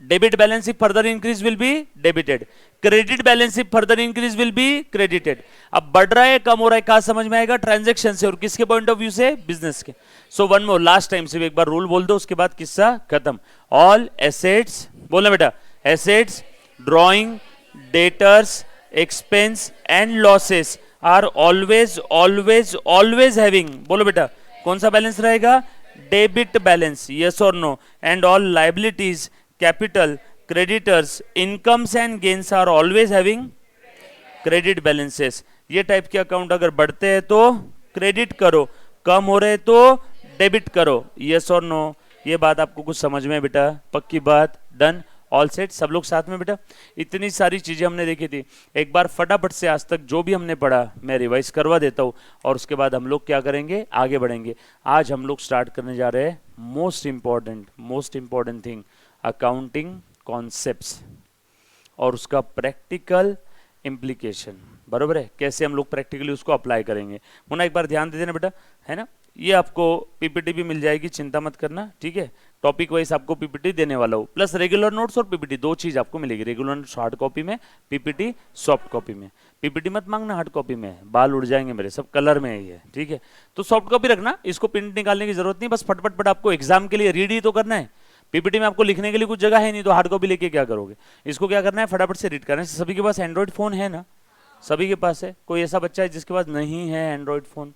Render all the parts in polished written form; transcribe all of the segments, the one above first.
Debit balance if further increase will be debited, credit balance if further increase will be credited. अब बढ़ रहा है कम हो रहा है कहां समझ में आएगा, ट्रांजैक्शन से और किसके पॉइंट ऑफ व्यू से, बिजनेस के। So one more last time, सिर्फ एक बार रूल बोल दो उसके बाद किस्सा खत्म। ऑल एसेट्स, बोलना बेटा, assets, drawing, debtors, expense and losses are always always always having, बोलो बेटा कौन सा बैलेंस रहेगा, डेबिट बैलेंस, यस और no. And all liabilities, capital, creditors, incomes and gains are always having credit balances. ये type के अकाउंट अगर बढ़ते हैं तो क्रेडिट करो, कम हो रहे तो डेबिट करो, यस और नो। ये बात आपको कुछ समझ में बेटा, पक्की बात, डन, ऑल सेट, सब लोग साथ में बेटा। इतनी सारी चीजें हमने देखी थी, एक बार फटाफट से आज तक जो भी हमने पढ़ा मैं रिवाइज करवा देता हूँ और उसके बाद हम लोग क्या करेंगे, आगे बढ़ेंगे। आज हम लोग स्टार्ट करने जा रहे हैं most important thing, accounting concepts और उसका प्रैक्टिकल इम्प्लीकेशन, बरोबर है, कैसे हम लोग प्रैक्टिकली उसको अप्लाई करेंगे। मुन्ना एक बार ध्यान दे देना बेटा, है ना। ये आपको पीपीटी भी मिल जाएगी, चिंता मत करना, ठीक है। टॉपिक वाइज आपको पीपीटी देने वाला हूँ, प्लस रेगुलर नोट्स और पीपीटी दो चीज आपको मिलेगी, रेगुलर नोट्स हार्ड कॉपी में, पीपीटी सॉफ्ट कॉपी में। पीपीटी मत मांगना हार्ड कॉपी में, बाल उड़ जाएंगे मेरे, सब कलर में ही है, ठीक है। तो सॉफ्ट कॉपी रखना, इसको प्रिंट निकालने की जरूरत नहीं, बस फटफट आपको एग्जाम के लिए रीड ही तो करना है। पीपीटी में आपको लिखने के लिए कुछ जगह है नहीं, तो हार्ड कॉपी लेके क्या करोगे, इसको क्या करना है, फटाफट से रीड करना है। सभी के पास एंड्रॉइड फोन है ना, सभी के पास है, कोई ऐसा बच्चा है जिसके पास नहीं है एंड्रॉइड फोन,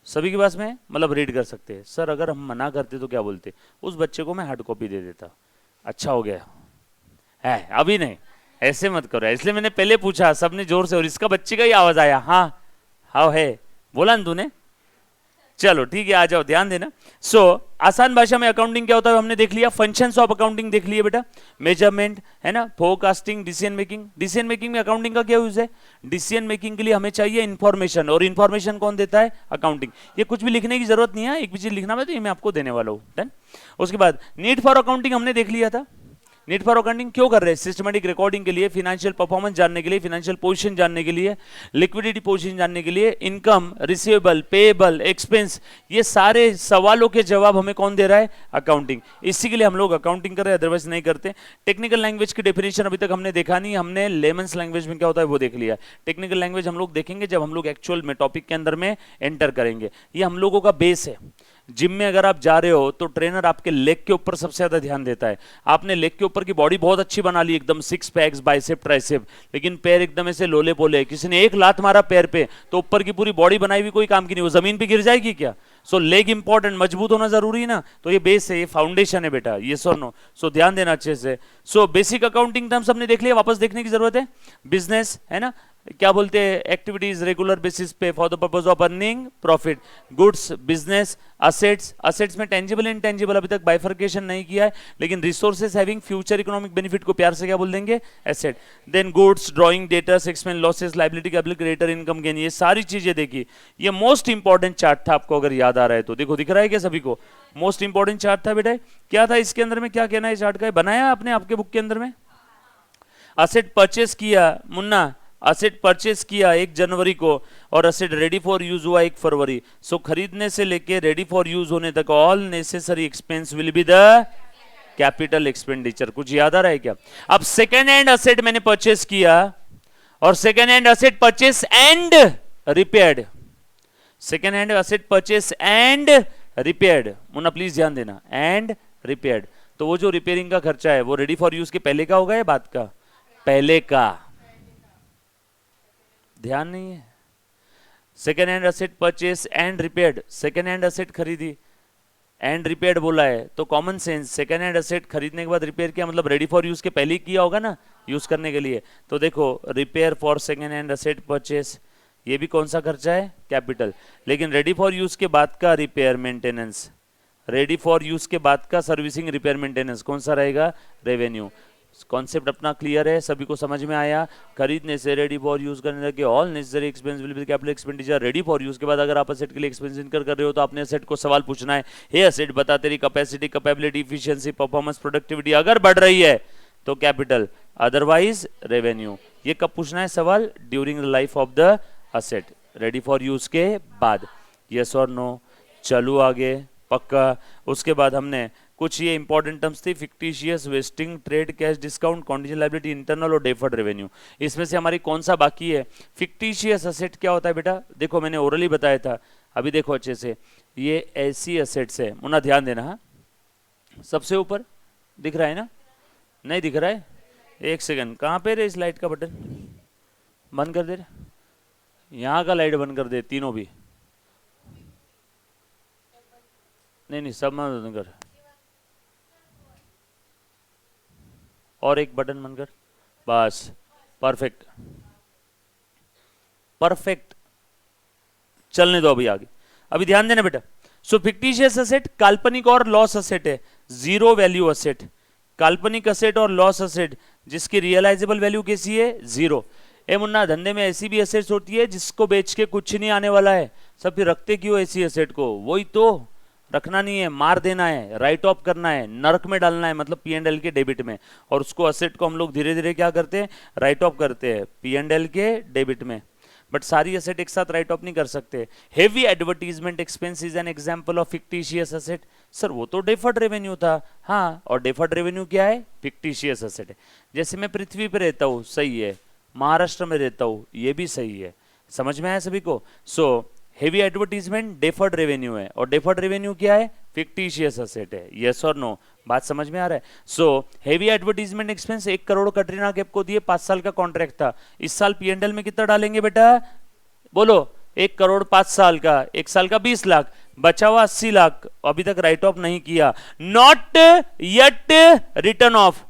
सभी के पास में, मतलब रीड कर सकते हैं। सर अगर हम मना करते तो क्या बोलते, उस बच्चे को मैं हार्ड कॉपी दे देता, अच्छा हो गया है, अभी नहीं, ऐसे मत करो, इसलिए मैंने पहले पूछा, सबने जोर से, और इसका बच्चे का ही आवाज आया, हाँ हाँ है, बोला ना तूने, चलो ठीक है, आ जाओ, ध्यान देना। सो आसान भाषा में अकाउंटिंग क्या होता है हमने देख लिया, फंक्शंस ऑफ अकाउंटिंग देख लिए बेटा, मेजरमेंट है ना, forecasting, decision making. Decision making में अकाउंटिंग का क्या यूज है, डिसीजन मेकिंग के लिए हमें चाहिए इंफॉर्मेशन, और इंफॉर्मेशन कौन देता है, अकाउंटिंग। ये कुछ भी लिखने की जरूरत नहीं है, एक भी चीज लिखना है तो ये मैं आपको देने वाला हूँ, डन। उसके बाद नीड फॉर अकाउंटिंग हमने देख लिया था। नीड फॉर अकाउंटिंग क्यों कर रहे हैं, सिस्टमैटिक रिकॉर्डिंग के लिए, फाइनेंशियल परफॉर्मेंस जानने के लिए, फाइनेंशियल पोजीशन जानने के लिए, लिक्विडिटी पोजीशन जानने के लिए, इनकम, रिसीवेबल, पेएबल, एक्सपेंस, ये सारे सवालों के जवाब हमें कौन दे रहा है, अकाउंटिंग। इसी के लिए हम लोग अकाउंटिंग कर रहे हैं, अदरवाइज नहीं करते। टेक्निकल लैंग्वेज की डेफिनेशन अभी तक हमने देखा नहीं, हमने लेमन्स लैंग्वेज में क्या होता है वो देख लिया। टेक्निकल लैंग्वेज हम लोग देखेंगे जब हम लोग एक्चुअल में टॉपिक के अंदर में एंटर करेंगे। ये हम लोगों का बेस है। जिम में अगर आप जा रहे हो तो ट्रेनर आपके लेग के ऊपर सबसे ज्यादा ध्यान देता है। आपने लेग के ऊपर की बॉडी बहुत अच्छी बना ली, एकदम सिक्स पैक्स, बाइसेप, ट्राइसेप, लेकिन पैर एकदम ऐसे लोले पोले, किसी ने एक लात मारा पैर पे तो ऊपर की पूरी बॉडी बनाई हुई कोई काम की नहीं, वो जमीन पे गिर जाएगी क्या। सो लेग इंपॉर्टेंट, मजबूत होना जरूरी है ना, तो ये बेस है, ये फाउंडेशन है बेटा, ये सो नो। सो ध्यान देना अच्छे से। सो बेसिक अकाउंटिंग टर्म्स हमने देख लिया, वापस देखने की जरूरत है। बिजनेस है ना, क्या बोलते हैं, एक्टिविटीज रेगुलर बेसिस पे for the purpose of earning profit. Goods, business, assets, assets में टेंजिबल इंटेंजिबल अभी तक बाइफर्केशन नहीं किया है, लेकिन resources having future economic benefit को प्यार से क्या बोल देंगे, asset. Then goods, drawing, debtors, expense, losses, liability, capital, creditor, income, gain, ये सारी चीजें देखी। ये मोस्ट इंपॉर्टेंट चार्ट था, आपको अगर याद आ रहा है तो देखो, दिख रहा है क्या सभी को, मोस्ट इंपॉर्टेंट चार्ट था बेटा। क्या था इसके अंदर में, क्या कहना है चार्ट का, बनाया आपने आपके बुक के अंदर में। असेट परचेस किया मुन्ना, असेट परचेस किया 1 जनवरी को और असेट रेडी फॉर यूज हुआ 1 फरवरी। सो खरीदने से लेके रेडी फॉर यूज होने तक all necessary expense will be the capital expenditure. कुछ याद आ रहा है क्या। अब सेकेंड हैंड असेट मैंने परचेस किया और second hand asset purchase and repaired, second hand asset purchase and repaired, Munna please ध्यान देना, एंड रिपेयर्ड। तो वो जो रिपेयरिंग का खर्चा है वो रेडी फॉर यूज के पहले का होगा या बाद का, पहले का, ध्यान नहीं है। Second hand asset purchase and repaired, second hand asset खरीदी एंड रिपेयर्ड बोला है तो common sense, second hand asset खरीदने के बाद रिपेयर किया मतलब रेडी फॉर यूज के पहले ही किया होगा ना, यूज करने के लिए। तो देखो repair for second hand asset purchase, ये भी कौन सा खर्चा है, कैपिटल। लेकिन रेडी फॉर यूज के बाद का repair maintenance, ready for use के बाद का सर्विसिंग रिपेयर मेंटेनेंस कौन सा रहेगा, रेवेन्यू। कॉन्सेप्ट अपना क्लियर है, सभी को समझ में आया। खरीदने से रेडी फॉर यूज करने लगे all necessary expense will be capital expenditure. Ready for use के बाद अगर आप असेट के लिए एक्सपेंस इनकर कर रहे हो तो आपने असेट को सवाल पूछना है, हे असेट बता तेरी capacity, capability, efficiency, performance, productivity अगर बढ़ रही है तो कैपिटल, अदरवाइज रेवेन्यू। ये कब पूछना है सवाल, during the life of the asset, ready for use के बाद, यस और नो। चलो आगे, पक्का। उसके बाद हमने कुछ ये इंपॉर्टेंट टर्म्स थी, fictitious, wasting, trade, cash discount, contingent liability, internal और डेफर्ड रेवेन्यू। इसमें से हमारी कौन सा बाकी है? फिक्टिशियस असेट क्या होता है बेटा? देखो मैंने ओरली बताया था, अभी देखो अच्छे से, ये ऐसी असेट्स है, मुन्ना ध्यान देना। हाँ, सबसे ऊपर दिख रहा है ना? नहीं दिख रहा है? एक सेकंड, कहाँ पे रे इस लाइट का बटन? बंद कर दे, यहाँ का लाइट बंद कर दे, तीनों भी। नहीं सब बंद कर, और एक बटन बंद कर, बस परफेक्ट परफेक्ट। चलने दो अभी आगे, अभी ध्यान देना बेटा। सो फिक्टिशियस असेट काल्पनिक और लॉस असेट है, जीरो वैल्यू असेट। काल्पनिक असेट और लॉस असेट जिसकी रियलाइजेबल वैल्यू कैसी है? जीरो। ए मुन्ना, धंधे में ऐसी भी असेट्स होती है जिसको बेच के कुछ नहीं आने वाला है, सब फिर रखते क्यों ऐसी असेट को? वही तो, रखना नहीं है, मार देना है, राइट ऑफ करना है, नरक में डालना है, मतलब P&L के डेबिट में। और उसको असेट को हम लोग धीरे धीरे क्या करते हैं? राइट ऑफ करते हैं P&L के डेबिट में। बट सारी असेट एक साथ राइट ऑफ नहीं कर सकते। Heavy advertisement expense is an example of fictitious asset. Sir वो तो डेफर्ड रेवेन्यू था। हाँ, और डेफर्ड रेवेन्यू क्या है? फिक्टिशियस असेट है। जैसे मैं पृथ्वी पे रहता हूँ, सही है, महाराष्ट्र में रहता हूँ, ये भी सही है। समझ में आया सभी को? So heavy advertisement deferred revenue है, और डेफर्ड रेवेन्यू क्या है? फिक्टिशियस असेट है। यस और नो? बात समझ में आ रहा है? So heavy advertisement expense 1 crore Katrina Kaif को दिए, 5 साल का कॉन्ट्रैक्ट था। इस साल P&L में कितना डालेंगे बेटा? बोलो, 1 करोड़ 5 साल का, 1 साल का 20 लाख, बचा हुआ 80 लाख, अभी तक राइट ऑफ नहीं किया, नॉट येट रिटर्न ऑफ।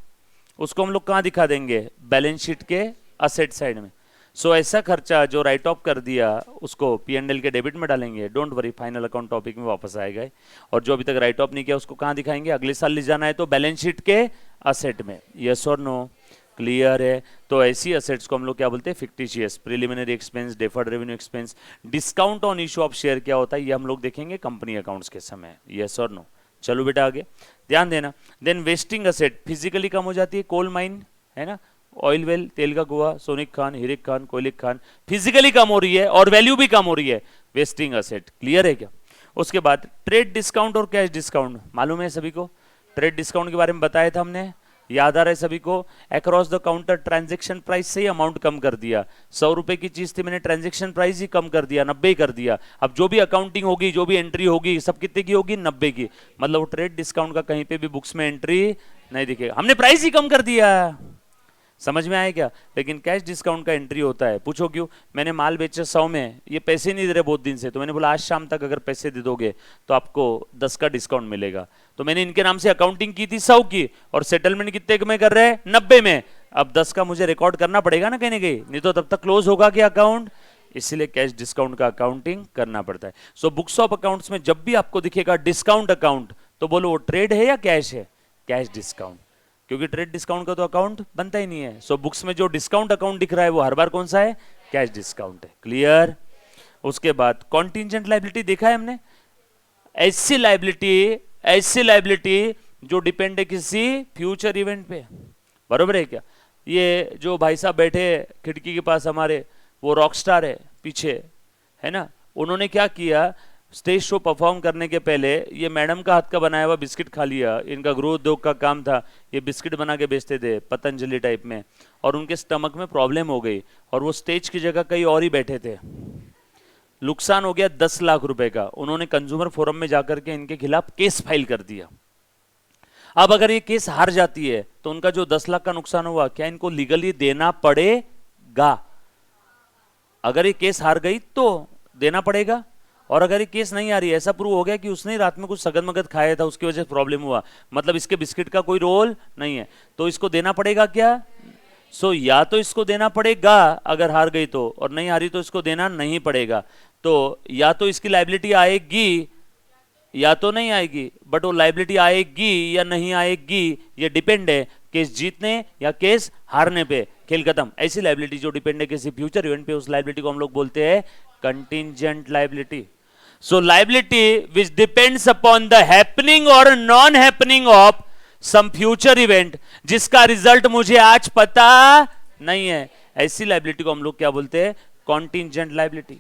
उसको हम लोग कहां दिखा देंगे? बैलेंस शीट के असेट साइड में। सो ऐसा खर्चा जो राइट ऑफ कर दिया उसको P&L के डेबिट में डालेंगे। Don't worry, final account topic में वापस आएगा। और जो अभी तक राइट ऑफ नहीं किया उसको कहां दिखाएंगे? अगले साल ले जाना है तो बैलेंस शीट के असेट में। यस और नो? क्लियर है? तो ऐसी असेट्स को हम लोग क्या बोलते हैं? Fictitious. Preliminary expense, deferred revenue expense, discount on issue of share क्या होता है ये हम लोग देखेंगे कंपनी अकाउंट्स के समय। यस और नो? चलो बेटा आगे ध्यान देना। देन वेस्टिंग असेट फिजिकली कम हो जाती है, कोल माइन है ना, ऑयल वेल, तेल का कुआं, सोनिक खान, हीरिक खान, कोयलिक खान, फिजिकली कम हो रही है और वैल्यू भी कम हो रही है, वेस्टिंग असेट। क्लियर है क्या? उसके बाद ट्रेड डिस्काउंट और कैश डिस्काउंट मालूम है सभी को? ट्रेड डिस्काउंट के बारे में बताया था हमने, याद आ रहा है सभी को? Across the counter transaction price से ही अमाउंट कम कर दिया। 100 रुपए की चीज थी, मैंने ट्रांजैक्शन प्राइस ही कम कर दिया, 90 कर दिया। अब जो भी अकाउंटिंग होगी, जो भी एंट्री होगी, सब कितने की होगी? 90 की। मतलब वो ट्रेड डिस्काउंट का कहीं पे भी बुक्स में एंट्री नहीं दिखेगा, हमने प्राइस ही कम कर दिया। समझ में आया क्या? लेकिन कैश डिस्काउंट का एंट्री होता है। पूछो क्यों? मैंने माल बेचा 100 में, ये पैसे नहीं दे रहे बहुत दिन से, तो मैंने बोला आज शाम तक अगर पैसे दे दोगे तो आपको 10 का डिस्काउंट मिलेगा। तो मैंने इनके नाम से अकाउंटिंग की थी 100 की, और सेटलमेंट कितने में कर रहे हैं? 90 में। अब 10 का मुझे रिकॉर्ड करना पड़ेगा ना कहीं ना कहीं, नहीं तो तब तक क्लोज होगा क्या अकाउंट? इसलिए कैश डिस्काउंट का अकाउंटिंग करना पड़ता है। सो बुक्स ऑफ अकाउंट्स में जब भी आपको दिखेगा डिस्काउंट अकाउंट, तो बोलो वो ट्रेड है या कैश है? कैश डिस्काउंट, क्योंकि ट्रेड डिस्काउंट का तो अकाउंट बनता ही नहीं है। सो बुक्स में जो डिस्काउंट अकाउंट दिख रहा है वो हर बार कौन सा है? कैश डिस्काउंट है। क्लियर? उसके बाद कॉन्टिजेंट लायबिलिटी देखा है हमने, ऐसी लायबिलिटी जो डिपेंड है किसी फ्यूचर इवेंट पे। बरोबर है क्या? ये जो भाई साहब बैठे खिड़की के पास हमारे, वो रॉकस्टार है पीछे, है ना, उन्होंने क्या किया, स्टेज शो परफॉर्म करने के पहले ये मैडम का हाथ का बनाया हुआ बिस्किट खा लिया। इनका गृह उद्योग का काम था, ये बिस्किट बना के बेचते थे पतंजलि टाइप में, और उनके स्टमक में प्रॉब्लम हो गई और वो स्टेज की जगह कहीं और ही बैठे थे। नुकसान हो गया 10 लाख रुपए का। उन्होंने कंज्यूमर फोरम में जाकर के इनके खिलाफ केस फाइल कर दिया। अब अगर ये केस हार जाती है तो उनका जो 10 लाख का नुकसान हुआ, क्या इनको लीगली देना पड़ेगा? अगर ये केस हार गई तो देना पड़ेगा, और अगर ये केस नहीं आ रही है, ऐसा प्रूव हो गया कि उसने रात में कुछ सगन मगद खाया था, उसकी वजह से प्रॉब्लम हुआ, मतलब इसके बिस्किट का कोई रोल नहीं है, तो इसको देना पड़ेगा क्या? सो या तो इसको देना पड़ेगा अगर हार गई तो, और नहीं हारी तो इसको देना नहीं पड़ेगा। तो या तो इसकी लायबिलिटी आएगी या तो नहीं आएगी, बट वो लायबिलिटी आएगी या नहीं आएगी ये डिपेंड है केस जीतने या केस हारने पे। खेल खत्म। ऐसी लायबिलिटी जो डिपेंड है किसी फ्यूचर इवेंट पे, उस लायबिलिटी को हम लोग बोलते हैं contingent liability. So liability which depends upon the happening or non-happening of some future event, जिसका रिजल्ट मुझे आज पता नहीं है, ऐसी लायबिलिटी को हम लोग क्या बोलते हैं? Contingent liability.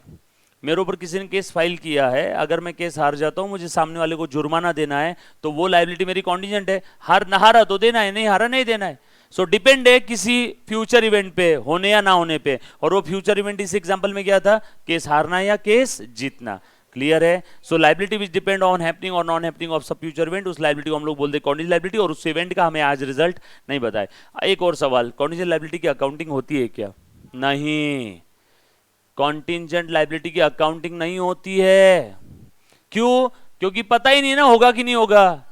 मेरे ऊपर किसी ने केस फाइल किया है, अगर मैं केस हार जाता हूं, मुझे सामने वाले को जुर्माना देना है, तो वो लायबिलिटी मेरी कॉन्टिजेंट है। हार ना हारा तो देना है, नहीं हारा नहीं देना है। सो डिपेंड है किसी फ्यूचर इवेंट पे, होने या ना होने पे। और वो फ्यूचर इवेंट इस एग्जांपल में क्या था, केस हारना या केस जीतना। क्लियर है? So liability which depend on happening और नॉन हैपनिंग ऑफ सब फ्यूचर इवेंट, उस लायबिलिटी को हम लोग बोलते हैं कॉन्टिजेंट लायबिलिटी। और उस इवेंट का हमें आज रिजल्ट नहीं बताए। एक और सवाल, कॉन्टिजेंट लायबिलिटी की अकाउंटिंग होती है क्या? नहीं, कॉन्टिजेंट लायबिलिटी की अकाउंटिंग नहीं होती है। क्यों? क्योंकि पता ही नहीं ना होगा कि नहीं होगा।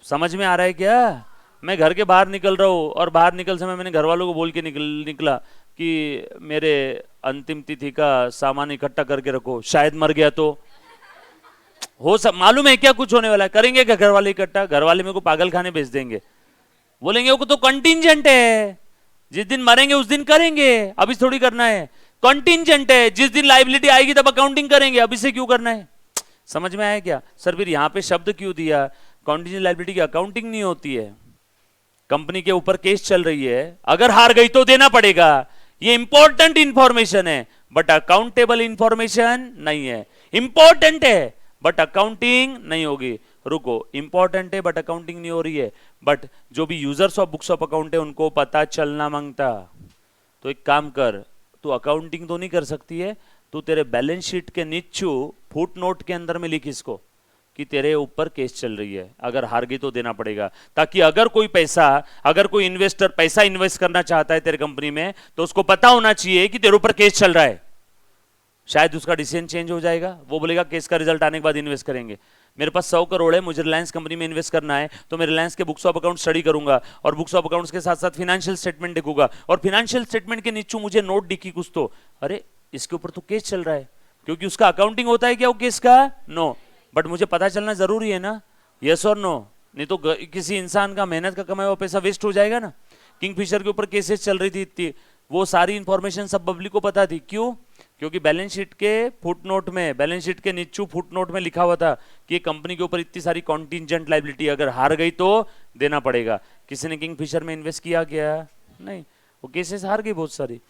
समझ में आ रहा है क्या? मैं घर के बाहर निकल रहा हूं और बाहर निकल समय मैंने घर वालों को बोल के निकला कि मेरे अंतिम तिथि का सामान इकट्ठा करके रखो, शायद मर गया तो। हो सब मालूम है क्या कुछ होने वाला है? करेंगे क्या घर वाले इकट्ठा? घर वाले मेरे को पागल खाने भेज देंगे, बोलेंगे वो तो कंटिजेंट है, जिस दिन मरेंगे उस दिन करेंगे, अभी थोड़ी करना है। कंटिजेंट है, जिस दिन लायबिलिटी आएगी तब अकाउंटिंग करेंगे, अभी से क्यों करना है? समझ में आया क्या? सर फिर यहां पे शब्द क्यों दिया? कंटिजेंट लायबिलिटी की अकाउंटिंग नहीं होती है। कंपनी के ऊपर केस चल रही है, अगर हार गई तो देना पड़ेगा, ये इंपॉर्टेंट इंफॉर्मेशन है, बट अकाउंटेबल इंफॉर्मेशन नहीं है। इंपॉर्टेंट है बट अकाउंटिंग नहीं होगी। रुको, इंपॉर्टेंट है बट अकाउंटिंग नहीं हो रही है, बट जो भी users of books of account है उनको पता चलना मांगता। तो एक काम कर, तू अकाउंटिंग तो नहीं कर सकती है, तू तेरे बैलेंस शीट के नीचे फुट नोट के अंदर में लिख इसको कि तेरे ऊपर केस चल रही है, अगर हार गई तो देना पड़ेगा। ताकि अगर कोई इन्वेस्टर पैसा इन्वेस्ट करना चाहता है तेरे कंपनी में, तो उसको पता होना चाहिए कि तेरे ऊपर केस चल रहा है। शायद उसका डिसीजन चेंज हो जाएगा, वो बोलेगा केस का रिजल्ट आने के बाद इन्वेस्ट करेंगे। मेरे पास 100 करोड़ है, मुझे रिलायंस कंपनी में इन्वेस्ट करना है, तो मैं रिलायंस के बुक्स ऑफ अकाउंट स्टडी करूंगा और बुक्स ऑफ अकाउंट्स के साथ साथ फिनेंशियल स्टेटमेंट देखूंगा, और फिनेंशियल स्टेटमेंट के नीचे मुझे नोट दिखी कुछ तो, अरे इसके ऊपर तो केस चल रहा है, क्योंकि उसका अकाउंटिंग होता है क्या वो केस का? नो, बट मुझे पता चलना जरूरी है ना, यस और नो, नहीं तो किसी इंसान का मेहनत का कमाया हुआ पैसा वेस्ट हो जाएगा ना। किंगफिशर के ऊपर केसेस चल रही थी इतनी, वो सारी इंफॉर्मेशन सब पब्लिक को पता थी। क्यों? क्योंकि बैलेंस शीट के फुटनोट में, बैलेंस शीट के नीचे फुटनोट में लिखा हुआ था कि कंपनी के ऊपर इतनी सारी कॉन्टिजेंट लायबिलिटी, अगर हार गई तो देना पड़ेगा। किसी ने किंगफिशर में इन्वेस्ट किया क्या? नहीं, वो केसेस हार गई बहुत सारी,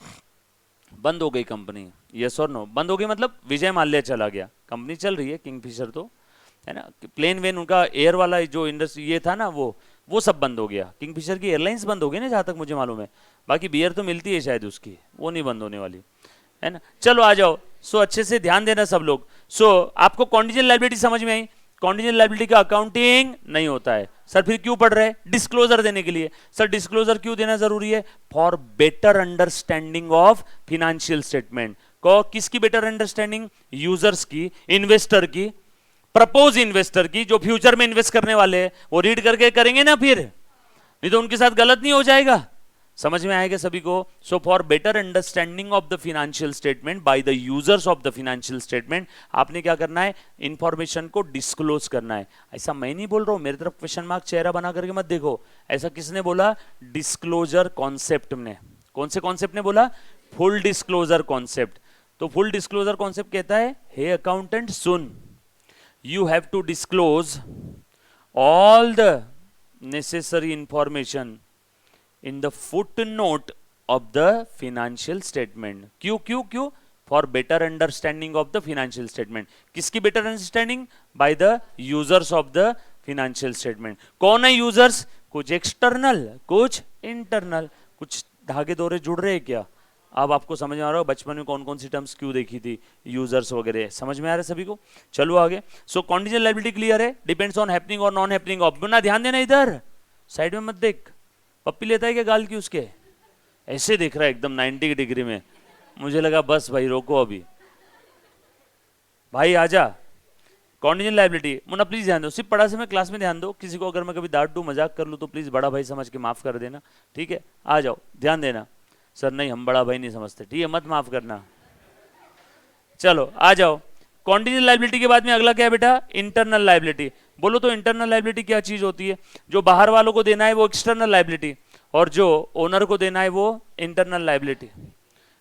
बंद हो गई कंपनी। यस और नो? बंद हो गई मतलब विजय माल्या चला गया, कंपनी चल रही है किंगफिशर तो, है ना। प्लेन वेन उनका एयर वाला जो इंडस्ट्री ये था ना, वो सब बंद हो गया। किंगफिशर की एयरलाइंस बंद हो गई ना, जहां तक मुझे मालूम है, बाकी बियर तो मिलती है शायद उसकी, वो नहीं बंद होने वाली, है ना। चलो आ जाओ। सो अच्छे से ध्यान देना सब लोग। सो आपको कॉन्टिजेंट लायबिलिटी समझ में आई? कॉन्टिजेंट लायबिलिटी का अकाउंटिंग नहीं होता है। सर फिर क्यों पढ़ रहे हैं? डिस्क्लोजर देने के लिए। सर डिस्क्लोजर क्यों देना जरूरी है? For better understanding of financial statement. को किसकी बेटर अंडरस्टैंडिंग? यूजर्स की, इन्वेस्टर की, प्रपोज इन्वेस्टर की, जो फ्यूचर में इन्वेस्ट करने वाले हैं, वो रीड करके करेंगे ना, फिर नहीं तो उनके साथ गलत नहीं हो जाएगा। समझ में आएगा सभी को? So for better understanding of the financial statement by the users of the financial statement, आपने क्या करना है? इंफॉर्मेशन को डिस्क्लोज करना है। ऐसा मैं नहीं बोल रहा हूं, मेरी तरफ क्वेश्चन मार्क चेहरा बना करके मत देखो। ऐसा किसने बोला? डिस्क्लोजर कॉन्सेप्ट ने। कौन से कॉन्सेप्ट ने बोला? Full disclosure concept. तो फुल डिस्क्लोजर कॉन्सेप्ट कहता है, हे अकाउंटेंट सुन, you have to disclose all the necessary information in the footnote of the financial statement. क्यों? For better understanding of the financial statement. किसकी better understanding? By the users of the financial statement. कौन है users? कुछ external, कुछ internal, कुछ धागे दोरे जुड़ रहे हैं क्या? अब आपको समझ में आ रहा हो बचपन में कौन कौन सी टर्म्स क्यों देखी थी, यूजर्स वगैरह, समझ में आ रहा है सभी को? चलो आगे। सो कॉन्टिजेंट लायबिलिटी क्लियर है, डिपेंड्स ऑन हैपनिंग और नॉन हैपनिंग ऑफ। ना ध्यान देना, इधर साइड में मत देख। पप्पी लेता है क्या गाल की उसके? ऐसे देख रहा है एकदम 90 डिग्री में। मुझे लगा बस भाई रोको अभी, भाई आजा। कॉन्टिजेंट लायबिलिटी, मुन्ना प्लीज ध्यान दो, सिर्फ पढ़ा से मैं क्लास में ध्यान दो। किसी को अगर मैं कभी डांट दूं, मजाक कर लूं, तो प्लीज बड़ा भाई समझ के माफ कर देना, ठीक है? आ जाओ, ध्यान देना। सर नहीं, हम बड़ा भाई नहीं समझते, ठीक है, मत माफ करना। चलो आ जाओ। कॉन्टिजेंट लायबिलिटी के बाद में अगला क्या है बेटा? Internal liability. बोलो तो इंटरनल लायबिलिटी क्या चीज होती है? जो बाहर वालों को देना है वो एक्सटर्नल लायबिलिटी, और जो ओनर को देना है वो इंटरनल लायबिलिटी,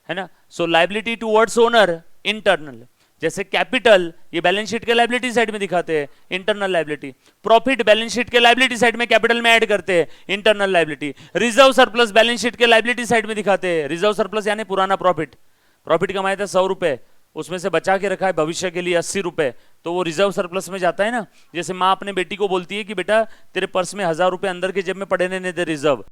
है ना। सो लायबिलिटी टुवर्ड्स ओनर इंटरनल। जैसे कैपिटल, ये बैलेंस शीट के लायबिलिटी साइड में दिखाते हैं, internal liability. Profit balance sheet के लायबिलिटी साइड में कैपिटल में ऐड करते हैं, internal liability. Reserve surplus balance sheet के लायबिलिटी साइड में दिखाते हैं, रिजर्व सरप्लस यानी पुराना प्रॉफिट। प्रॉफिट कमाया था 100 रुपए, उसमें से बचा के रखा है भविष्य के लिए 80 रुपए, तो वो रिजर्व सरप्लस में जाता है ना। जैसे माँ अपने बेटी को बोलती है कि बेटा तेरे पर्स में 1000 रुपए अंदर के जेब में पड़े रहने दे रिजर्व,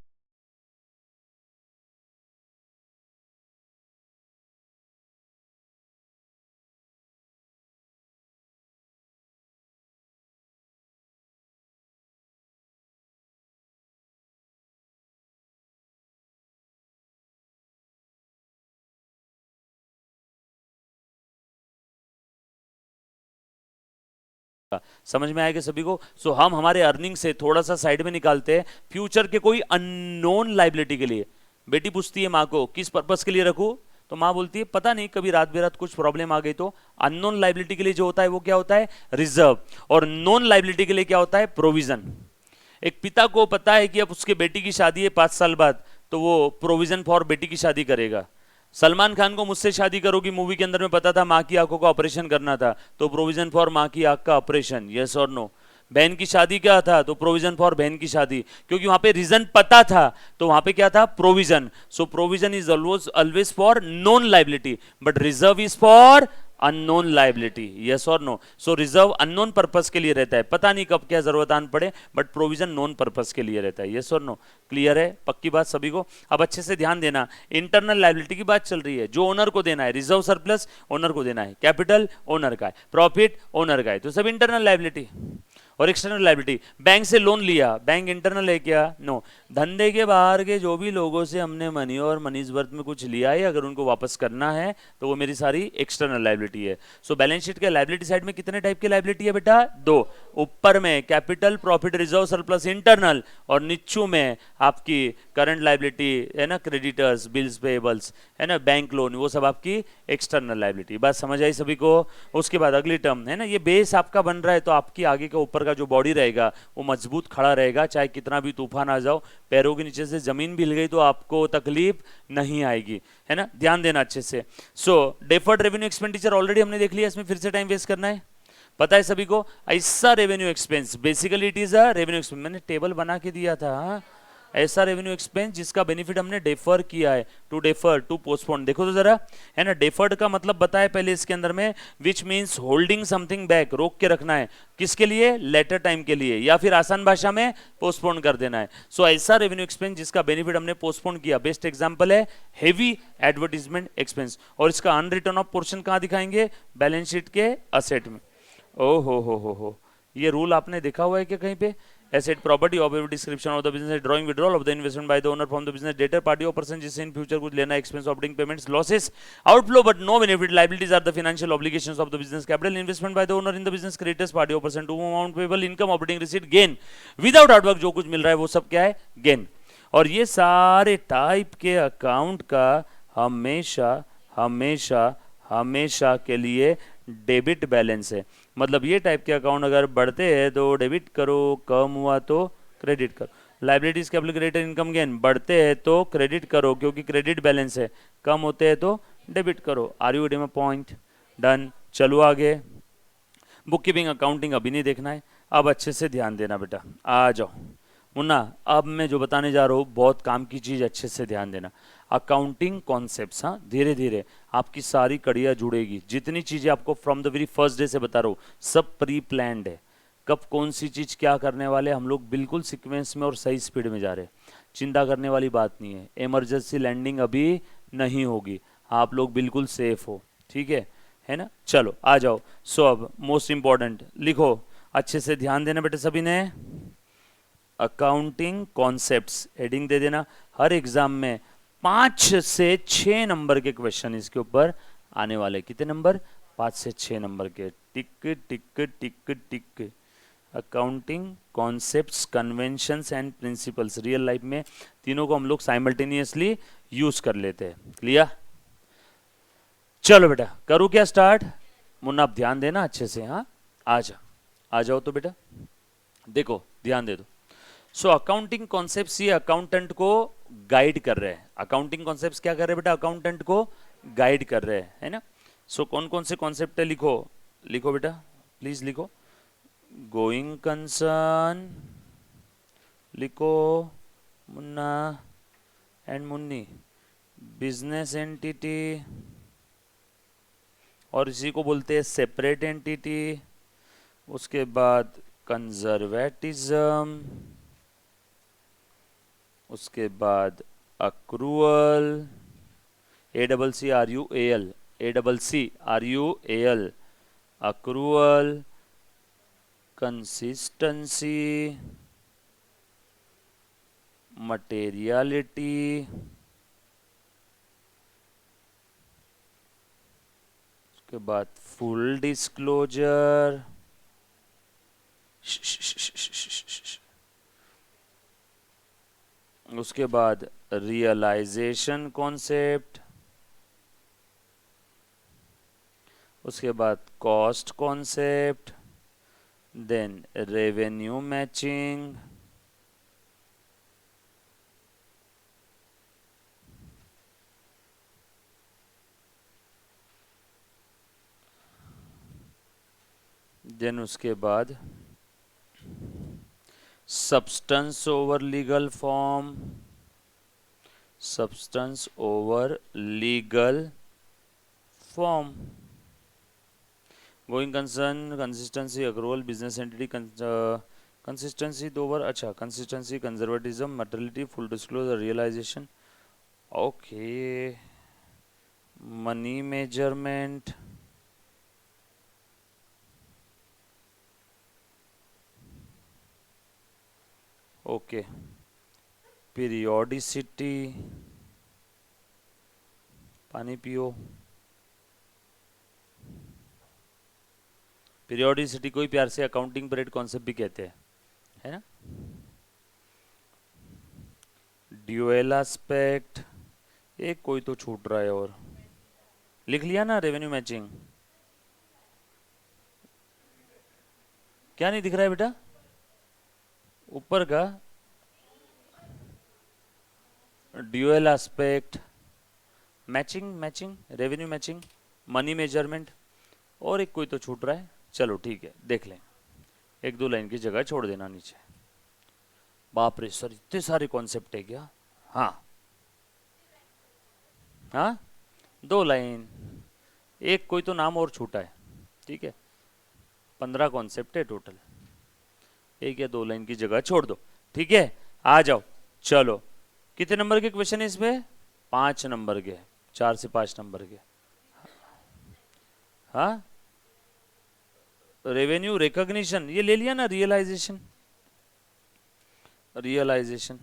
समझ में आएगा सभी को। सो हम हमारे अर्निंग से थोड़ा सा साइड में निकालते हैं फ्यूचर के कोई अननोन लाइबिलिटी के लिए। बेटी पूछती है माँ को किस पर्पस के लिए रखूं, तो माँ बोलती है पता नहीं, कभी रात बेरात कुछ प्रॉब्लम आ गई तो। अननोन लाइबिलिटी के लिए जो होता है वो क्या होता है, रिजर्व। और नॉन लाइबिलिटी के लिए क्या होता है, प्रोविजन। एक पिता को पता है कि अब उसके बेटी की शादी है 5 साल बाद, तो वो प्रोविजन फॉर बेटी की शादी करेगा। सलमान खान को मुझसे शादी करोगी मूवी के अंदर में पता था माँ की आंखों का ऑपरेशन करना था, तो प्रोविजन फॉर माँ की आंख का ऑपरेशन, यस और नो। बहन की शादी क्या था, तो प्रोविजन फॉर बहन की शादी, क्योंकि वहां पे रीजन पता था, तो वहां पे क्या था, provision. So provision is always always for non liability, but reserve is for unknown liability, yes और नो। सो रिजर्व अननोन पर्पस के लिए रहता है, पता नहीं कब क्या जरूरत आन पड़े, बट प्रोविजन नॉन पर्पस के लिए रहता है, यस और नो। क्लियर है, पक्की बात सभी को। अब अच्छे से ध्यान देना, इंटरनल लाइबिलिटी की बात चल रही है, जो ओनर को देना है, रिजर्व सरप्लस ओनर को देना है, कैपिटल ओनर का है, प्रॉफिट ओनर का है, तो सब इंटरनल लाइबिलिटी। और एक्सटर्नल लाइबिलिटी, बैंक से लोन लिया, बैंक इंटरनल है क्या, नो। धंधे के बाहर के जो भी लोगों से हमने मनी और मनीज वर्थ में कुछ लिया है, अगर उनको वापस करना है तो वो मेरी सारी एक्सटर्नल लाइबिलिटी है। सो बैलेंस शीट के लाइबिलिटी साइड में कितने टाइप की लाइबिलिटी है बेटा, दो। ऊपर में capital profit reserve surplus internal, और नीचू में आपकी करंट लाइबिलिटी है ना, क्रेडिटर्स बिल्स पेएबल्स है ना, बैंक लोन, वो सब आपकी एक्सटर्नल लाइबिलिटी। बात समझ आई सभी को। उसके बाद अगली टर्म है ना, ये बेस आपका बन रहा है, तो आपकी आगे का ऊपर का जो बॉडी रहेगा वो मजबूत खड़ा रहेगा, चाहे कितना भी तूफान आ जाओ, पैरों के नीचे से जमीन भी हिल गई तो आपको तकलीफ नहीं आएगी, है ना। ध्यान देना अच्छे से। सो डेफर्ड रेवेन्यू एक्सपेंडिचर ऑलरेडी हमने देख लिया, इसमें फिर से टाइम वेस्ट करना है, पता है सभी को। ऐसा revenue expense, basically it is a revenue expense, मैंने टेबल बना के दिया था, हाँ? ऐसा रेवेन्यू एक्सपेंस जिसका बेनिफिट हमने डेफर किया है, टू डेफर, टू पोस्टपोन। देखो तो जरा, है ना, डेफर्ड का मतलब बताया पहले इसके अंदर में, which means holding something back, रोक के रखना है, किसके लिए, लेटर टाइम के लिए, या फिर आसान भाषा में पोस्टपोन कर देना है। सो ऐसा रेवेन्यू एक्सपेंस जिसका बेनिफिट हमने पोस्टपोन किया, बेस्ट एग्जांपल है हेवी एडवर्टीजमेंट एक्सपेंस। और इसका अनरिटर्न ऑफ पोर्शन कहां दिखाएंगे, बैलेंस शीट के असेट में। ओ हो, ये रूल आपने देखा हुआ है क्या कहीं पे, asset property of every description of the business, drawing withdrawal of the investment by the owner from the business debtor party or person जिससे in future कुछ लेना, expense operating payments, losses, outflow but no benefit, liabilities are the financial obligations of the business, capital investment by the owner in the business, creditors party or person to whom amount payable, income operating receipt, gain without hard work, जो कुछ मिल रहा है वो सब क्या है, gain। और ये सारे टाइप के अकाउंट का हमेशा हमेशा हमेशा के लिए डेबिट बैलेंस है। मतलब ये टाइप के अकाउंट अगर बढ़ते हैं तो डेबिट करो, कम हुआ तो क्रेडिट करो। Liabilities capital credit income gain, बढ़ते हैं तो क्रेडिट करो क्योंकि क्रेडिट बैलेंस है, कम होते हैं तो डेबिट करो। आर यू में पॉइंट, डन। चलो आगे, बुक कीपिंग अकाउंटिंग अभी नहीं देखना है, अब अच्छे से ध्यान देना बेटा। आ जाओ मुन्ना, अब मैं जो बताने जा रहा हूँ बहुत काम की चीज, अच्छे से ध्यान देना। अकाउंटिंग कॉन्सेप्ट्स, हाँ, धीरे धीरे आपकी सारी कड़ियाँ जुड़ेगी। जितनी चीजें आपको from the very first day से बता रहा हूँ सब प्री प्लान्ड है, कब कौन सी चीज क्या करने वाले हम लोग, बिल्कुल सीक्वेंस में और सही स्पीड में जा रहे हैं। चिंता करने वाली बात नहीं है, इमरजेंसी लैंडिंग अभी नहीं होगी, आप लोग बिल्कुल सेफ हो, ठीक है ना। चलो आ जाओ। सो अब मोस्ट इंपॉर्टेंट लिखो, अच्छे से ध्यान देना बेटे सभी ने। अकाउंटिंग कॉन्सेप्ट्स हेडिंग दे देना, हर एग्जाम में 5 से 6 नंबर के क्वेश्चन इसके ऊपर आने वाले। कितने नंबर, 5 से 6 नंबर के, tick tick tick tick. Accounting concepts, conventions and principles, real life में तीनों को हम लोग साइमल्टेनियसली यूज कर लेते हैं। क्लियर, चलो बेटा करूँ क्या स्टार्ट। मुन्ना आप ध्यान देना अच्छे से, हाँ आ जाओ तो बेटा, देखो ध्यान दे दो। सो अकाउंटिंग कॉन्सेप्ट्स ये अकाउंटेंट को गाइड कर रहे हैं। अकाउंटिंग कॉन्सेप्ट्स क्या कर रहे हैं बेटा, अकाउंटेंट को गाइड कर रहे हैं, है ना। सो कौन कौन से कॉन्सेप्ट है, लिखो लिखो बेटा, प्लीज लिखो। गोइंग कंसर्न लिखो Munna and Munni, business entity और इसी को बोलते हैं सेपरेट एंटिटी। उसके बाद कंजर्वेटिज्म, उसके बाद accrual, ACCRUAL, ACCRUAL, accrual, consistency, materiality, उसके बाद फुल डिस्क्लोजर, उसके बाद रियलाइजेशन कॉन्सेप्ट, उसके बाद cost concept, then revenue matching, then उसके बाद substance over legal form, substance over legal form, going concern, consistency, accrual, business entity, consistency दो बार, अच्छा consistency, conservatism, materiality, full disclosure, realisation, okay, money measurement, okay, periodicity, पानी पियो, periodicity को ही प्यार से अकाउंटिंग पीरियड कॉन्सेप्ट भी कहते हैं, है ना। ड्यूअल एस्पेक्ट, एक कोई तो छूट रहा है और लिख लिया ना, रेवेन्यू मैचिंग, क्या नहीं दिख रहा है बेटा ऊपर का, dual aspect, matching, matching, revenue matching, money measurement, और एक कोई तो छूट रहा है, चलो ठीक है देख लें, एक दो लाइन की जगह छोड़ देना नीचे। बाप रे सर इतने सारे कॉन्सेप्ट है क्या? हाँ हाँ, दो लाइन, एक कोई तो नाम और छूटा है, ठीक है, 15 कॉन्सेप्ट है टोटल, एक या दो लाइन की जगह छोड़ दो, ठीक है। आ जाओ, चलो कितने नंबर के क्वेश्चन है इसमें? 5 नंबर के, 4 से 5 नंबर के। हाँ, रेवेन्यू रिकॉग्निशन ये ले लिया ना, रियलाइजेशन, रियलाइजेशन,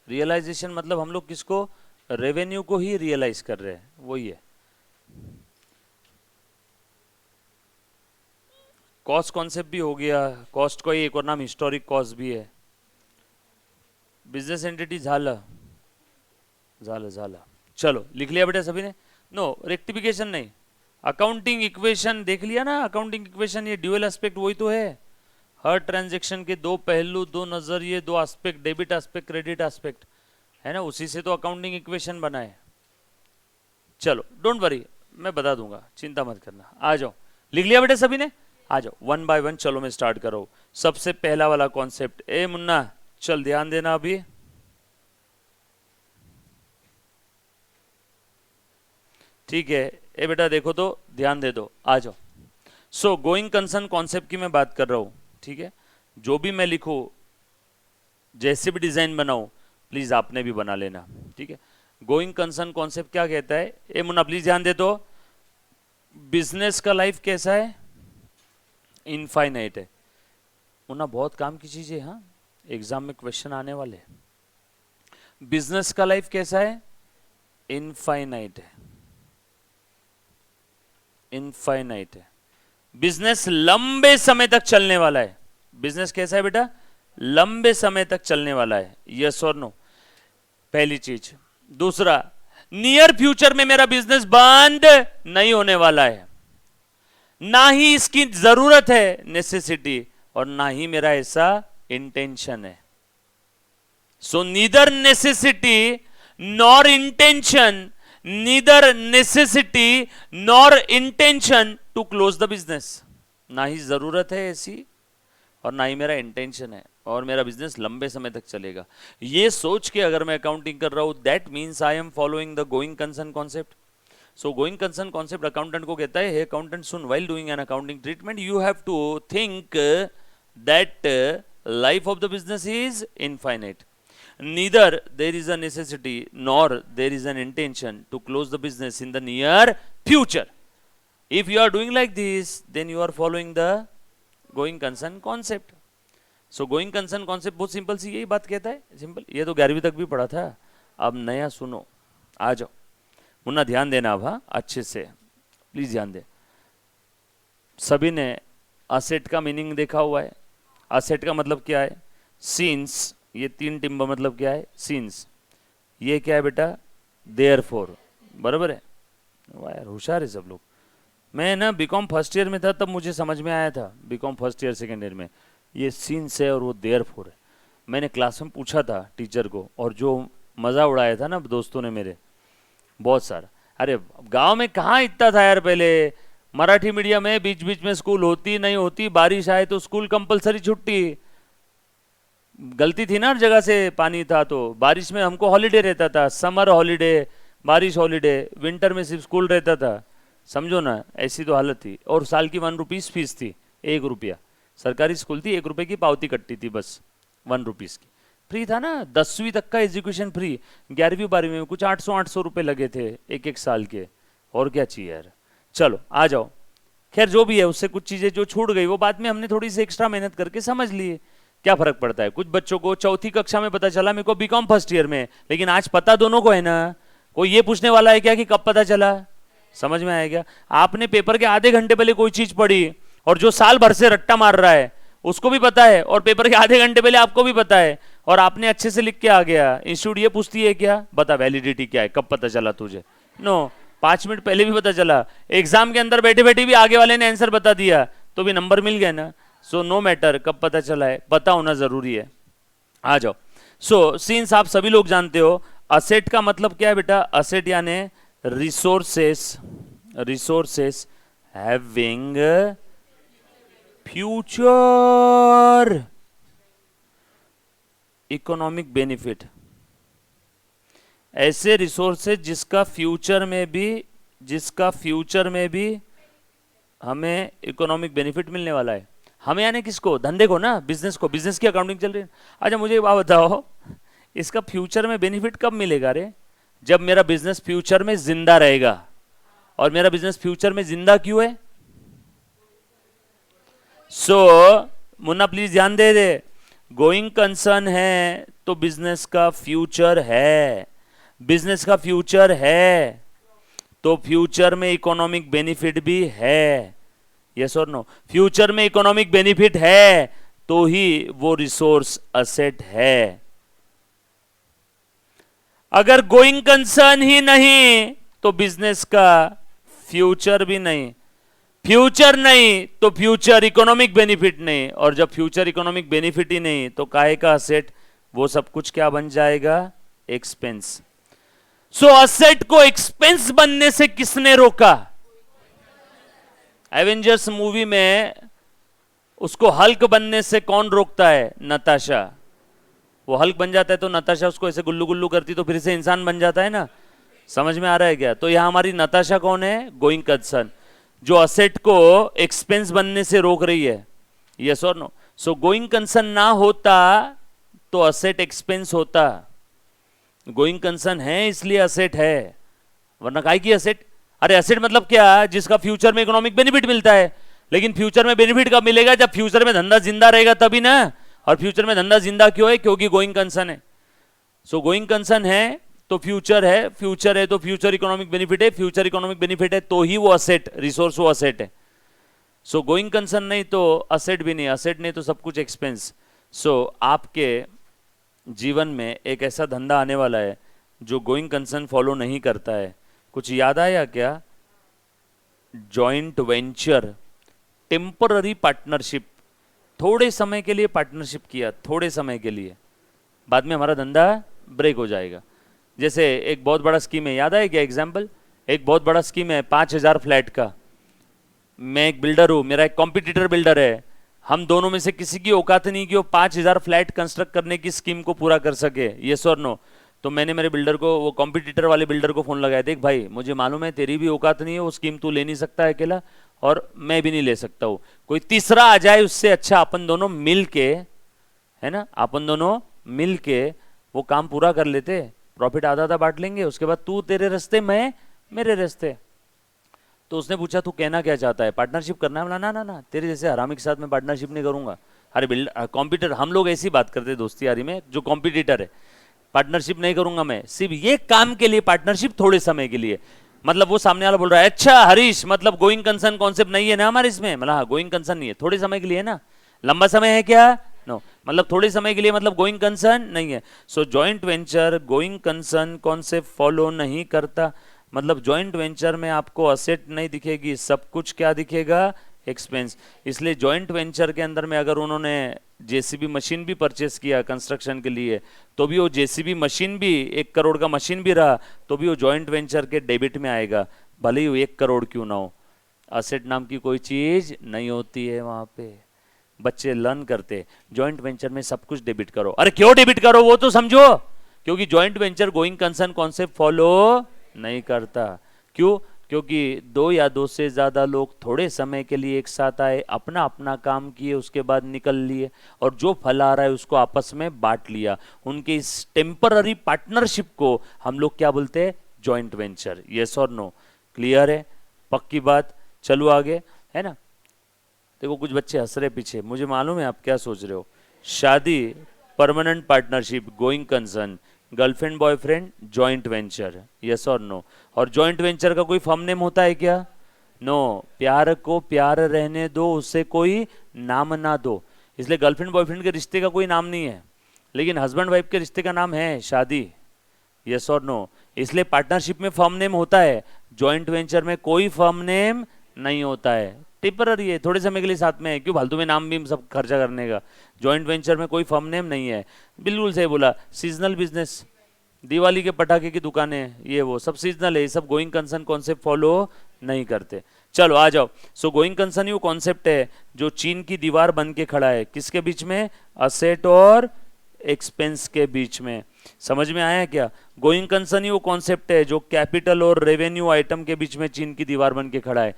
रियलाइजेशन मतलब हम लोग किसको, रेवेन्यू को ही रियलाइज कर रहे हैं, वही है। कॉस्ट कॉन्सेप्ट भी हो गया, कॉस्ट का एक और नाम हिस्टोरिक कॉस्ट भी है। बिजनेस एंटिटी झालं झालं झालं, चलो लिख लिया बेटा सभी ने? नो रेक्टिफिकेशन नहीं, अकाउंटिंग इक्वेशन देख लिया ना, अकाउंटिंग इक्वेशन ये ड्यूअल एस्पेक्ट वही तो है, हर ट्रांजैक्शन के दो पहलू, दो नजरिए, दो aspect, debit aspect, credit aspect, है ना, उसी से तो अकाउंटिंग इक्वेशन बना है। चलो डोंट वरी, मैं बता दूंगा, चिंता मत करना। आ जाओ, लिख लिया बेटा सभी ने? आ जाओ वन बाय वन, चलो मैं स्टार्ट करो। सबसे पहला वाला कॉन्सेप्ट, ए मुन्ना चल ध्यान देना अभी, ठीक है। ए बेटा देखो तो ध्यान दे दो, आ जाओ। सो गोइंग कंसर्न कॉन्सेप्ट की मैं बात कर रहा हूं, ठीक है। जो भी मैं लिखूं, जैसे भी डिजाइन बनाऊं, प्लीज आपने भी बना लेना, ठीक है। गोइंग कंसर्न कॉन्सेप्ट क्या कहता है? ए मुन्ना प्लीज ध्यान दे दो, बिजनेस का लाइफ कैसा है? इनफाइनाइट है। मुन्ना बहुत काम की चीज है, हाँ, एग्जाम में क्वेश्चन आने वाले। बिजनेस का लाइफ कैसा है? इनफाइनाइट है, इनफाइनाइट है। बिजनेस लंबे समय तक चलने वाला है। बिजनेस कैसा है बेटा? लंबे समय तक चलने वाला है, यस और नो, पहली चीज। दूसरा, नियर फ्यूचर में मेरा बिजनेस बंद नहीं होने वाला है, ना ही इसकी जरूरत है, नेसेसिटी, और ना ही मेरा ऐसा इंटेंशन है। So neither necessity nor intention, neither necessity nor intention to close the business, ना ही जरूरत है ऐसी और ना ही मेरा इंटेंशन है, और मेरा बिजनेस लंबे समय तक चलेगा। ये सोच के अगर मैं अकाउंटिंग कर रहा हूं, that means I am following the going concern concept. So going concern concept accountant को कहता है, हे अकाउंटेंट सुन, while doing an accounting treatment you have to think that life of the business is infinite. Neither there is a necessity nor there is an intention to close the business in the near future. If you are doing like this, then you are following the going concern concept. So going concern concept बहुत simple सी यही बात कहता है, simple. ये तो 11वीं तक भी पढ़ा था. अब नया सुनो, आ जाओ मुन्ना, ध्यान देना अब, हाँ अच्छे से प्लीज ध्यान दे. सभी ने असेट का मीनिंग देखा हुआ है. असेट का मतलब क्या है? सीन्स. ये 3 टिम्बर मतलब क्या है? सीन्स. ये क्या है बेटा? देयरफॉर. बराबर है? वाह यार होशियार है सब लोग. मैं ना बीकॉम फर्स्ट ईयर में था तब मुझे समझ में आया था, BCom first year second year में, ये सीन्स है और वो देयरफॉर है. मैंने क्लास में पूछा था टीचर को, और जो मज़ा उड़ाया था ना दोस्तों ने मेरे, बहुत सारा. अरे गांव में कहाँ इतना था यार पहले. मराठी मीडियम में बीच बीच में स्कूल होती नहीं होती, बारिश आए तो स्कूल कंपलसरी छुट्टी. गलती थी ना हर जगह से, पानी था तो बारिश में हमको हॉलीडे रहता था, समर हॉलीडे, बारिश हॉलीडे, विंटर में सिर्फ स्कूल रहता था. समझो ना, ऐसी तो हालत थी. और साल की 1 रुपीज़ फीस थी, 1 रुपया. सरकारी स्कूल थी, 1 रुपये की पावती कटती थी बस, 1 रुपीज़ की. फ्री था ना, 10वीं तक का एजुकेशन फ्री. 11वीं 12वीं में कुछ 800 रुपये लगे थे एक साल के. और क्या चाहिए यार. चलो आ जाओ. खैर जो भी है, उससे कुछ चीज़ें जो छूट गई वो बाद में हमने थोड़ी सी एक्स्ट्रा मेहनत करके समझ लिए. क्या फर्क पड़ता है. कुछ बच्चों को चौथी कक्षा में पता चला, मेरे को बीकॉम फर्स्ट ईयर में, लेकिन आज पता दोनों को है ना. कोई ये पूछने वाला है क्या कि कब पता चला. समझ में आएगा. आपने पेपर के आधे घंटे पहले कोई चीज पढ़ी, और जो साल भर से रट्टा मार रहा है उसको भी पता है, और पेपर के आधे घंटे पहले आपको भी पता है, और आपने अच्छे से लिख के आ गया. इंस्टीट्यूट ये पूछती है क्या, बता वैलिडिटी क्या है, कब पता चला तुझे. नो, 5 मिनट पहले भी पता चला. एग्जाम के अंदर बैठे बैठे भी आगे वाले ने आंसर बता दिया तो भी नंबर मिल गया ना. सो नो मैटर कब पता चला है, पता होना जरूरी है. आ जाओ. सो सीन्स आप सभी लोग जानते हो. असेट का मतलब क्या है बेटा? असेट यानी resources, resources having future economic benefit. ऐसे रिसोर्सेज जिसका फ्यूचर में भी हमें इकोनॉमिक बेनिफिट मिलने वाला है. हमें यानी किसको? धंधे को ना, बिजनेस को. बिजनेस की अकाउंटिंग चल रही है. अच्छा मुझे एक बात बताओ, इसका फ्यूचर में बेनिफिट कब मिलेगा रे? जब मेरा बिजनेस फ्यूचर में जिंदा रहेगा. और मेरा बिजनेस फ्यूचर में जिंदा क्यों है? सो मुन्ना प्लीज ध्यान दे दे. गोइंग कंसर्न है तो बिजनेस का फ्यूचर है. बिजनेस का फ्यूचर है तो फ्यूचर में इकोनॉमिक बेनिफिट भी है. यस और नो? फ्यूचर में इकोनॉमिक बेनिफिट है तो ही वो रिसोर्स असेट है. अगर गोइंग कंसर्न ही नहीं तो बिजनेस का फ्यूचर भी नहीं. फ्यूचर नहीं तो फ्यूचर इकोनॉमिक बेनिफिट नहीं. और जब फ्यूचर इकोनॉमिक बेनिफिट ही नहीं तो काहे का असेट? वो सब कुछ क्या बन जाएगा? एक्सपेंस. सो असेट को एक्सपेंस बनने से किसने रोका? एवेंजर्स मूवी में उसको हल्क बनने से कौन रोकता है? नताशा. वो हल्क बन जाता है तो नताशा उसको ऐसे गुल्लू गुल्लू करती तो फिर से इंसान बन जाता है ना. समझ में आ रहा है क्या? तो यहां हमारी नताशा कौन है? गोइंग कंसर्न, जो असेट को एक्सपेंस बनने से रोक रही है. यस और नो? सो गोइंग कंसर्न ना होता तो असेट एक्सपेंस होता. गोइंग कंसर्न है इसलिए असेट है, वरना काहे की असेट? अरे असेट मतलब क्या? जिसका फ्यूचर में इकोनॉमिक बेनिफिट मिलता है. लेकिन फ्यूचर में बेनिफिट कब मिलेगा? जब फ्यूचर में धंधा जिंदा रहेगा तभी ना. और फ्यूचर में धंधा जिंदा क्यों है? क्योंकि गोइंग कंसर्न है. सो गोइंग कंसर्न है तो फ्यूचर है, फ्यूचर है तो फ्यूचर इकोनॉमिक बेनिफिट है, फ्यूचर इकोनॉमिक बेनिफिट है तो ही वो असेट, रिसोर्स वो असेट है. सो गोइंग कंसर्न नहीं तो असेट भी नहीं, असेट नहीं तो सब कुछ एक्सपेंस. सो आपके जीवन में एक ऐसा धंधा आने वाला है जो गोइंग कंसर्न फॉलो नहीं करता है. कुछ याद आया क्या? Joint venture, temporary partnership. थोड़े समय के लिए पार्टनरशिप किया, थोड़े समय के लिए, बाद में हमारा धंधा ब्रेक हो जाएगा. जैसे एक बहुत बड़ा स्कीम है, याद आया क्या एग्जाम्पल? एक बहुत बड़ा स्कीम है 5000 फ्लैट का. मैं एक बिल्डर हूं, मेरा एक कॉम्पिटिटर बिल्डर है. हम दोनों में से किसी की औकात नहीं कि वो 5000 फ्लैट कंस्ट्रक्ट करने की स्कीम को पूरा कर सके. यस और नो? तो मैंने मेरे बिल्डर को, वो कॉम्पिटिटर वाले बिल्डर को फोन लगाया, देख भाई मुझे मालूम है तेरी भी औकात नहीं है, वो स्कीम तू ले नहीं सकता है अकेला और मैं भी नहीं ले सकता हूँ, कोई तीसरा आ जाए उससे अच्छा अपन दोनों मिल के, है ना, अपन दोनों मिल के वो काम पूरा कर लेते, प्रॉफिट आधा आधा बांट लेंगे, उसके बाद तू तेरे रास्ते मैं मेरे रास्ते। तो उसने पूछा तू कहना क्या चाहता है, पार्टनरशिप करना है? बोला ना ना ना, तेरे जैसे हरामी के साथ मैं पार्टनरशिप नहीं करूंगा। अरे बिल्डर कॉम्पिटिटर, हम लोग ऐसी बात करते हैं दोस्ती यारी में, जो कॉम्पिटिटर है पार्टनरशिप नहीं करूंगा मैं, सिर्फ ये काम के लिए पार्टनरशिप, थोड़े समय के लिए। मतलब वो सामने वाला बोल रहा है अच्छा हरीश, मतलब गोइंग कंसर्न कॉन्सेप्ट नहीं है ना हमारे इसमें, मतलब हाँ गोइंग कंसर्न नहीं है, थोड़े समय के लिए है ना, लंबा समय है क्या? नो मतलब थोड़े समय के लिए, मतलब गोइंग कंसर्न नहीं है। So joint venture going concern concept follow नहीं करता। मतलब जॉइंट वेंचर में आपको असेट नहीं दिखेगी, सब कुछ क्या दिखेगा? एक्सपेंस। इसलिए जॉइंट वेंचर के अंदर में अगर उन्होंने जेसीबी मशीन भी परचेस किया कंस्ट्रक्शन के लिए, तो भी वो जेसीबी मशीन भी 1 करोड़ का मशीन भी रहा, तो भी वो जॉइंट वेंचर के डेबिट में आएगा, भले ही वो 1 करोड़ क्यों ना हो। असेट नाम की कोई चीज नहीं होती है वहां पे। बच्चे लर्न करते जॉइंट वेंचर में सब कुछ डेबिट करो। अरे क्यों डेबिट करो वो तो समझो, क्योंकि joint venture going concern concept follow नहीं करता। क्यों? क्योंकि 2 या 2 से ज्यादा लोग थोड़े समय के लिए एक साथ आए, अपना अपना काम किए, उसके बाद निकल लिए, और जो फल आ रहा है उसको आपस में बांट लिया। उनके इस टेम्पररी पार्टनरशिप को हम लोग क्या बोलते हैं? Joint venture. यस और नो? क्लियर है? पक्की बात? चलो आगे, है ना। देखो कुछ बच्चे हंस रहे पीछे, मुझे मालूम है आप क्या सोच रहे हो। शादी permanent partnership going concern, girlfriend boyfriend joint venture. Yes और नो? और जॉइंट वेंचर का कोई फर्म नेम होता है क्या? नो। प्यार को प्यार रहने दो, उससे कोई नाम ना दो। इसलिए गर्लफ्रेंड बॉयफ्रेंड के रिश्ते का कोई नाम नहीं है, लेकिन हस्बैंड वाइफ के रिश्ते का नाम है शादी। यस और नो? इसलिए पार्टनरशिप में फर्म नेम होता है, जॉइंट वेंचर में कोई फर्म नेम नहीं होता है, टेम्पररी है, थोड़े समय के लिए साथ में है, क्यों फालतू में नाम भी सब खर्चा करने का। जॉइंट वेंचर में कोई फर्म नेम नहीं है। बिल्कुल सही बोला। सीजनल बिजनेस, दिवाली के पटाखे की दुकानें, ये वो सब सीजनल है, ये सब गोइंग कंसर्न कॉन्सेप्ट फॉलो नहीं करते। चलो आ जाओ। सो गोइंग कंसर्न वो कॉन्सेप्ट है जो चीन की दीवार बन के खड़ा है, किसके बीच में? असेट और एक्सपेंस के बीच में। समझ में आया क्या? गोइंग कंसर्न वो कॉन्सेप्ट है जो कैपिटल और रेवेन्यू आइटम के बीच में चीन की दीवार बन के खड़ा है।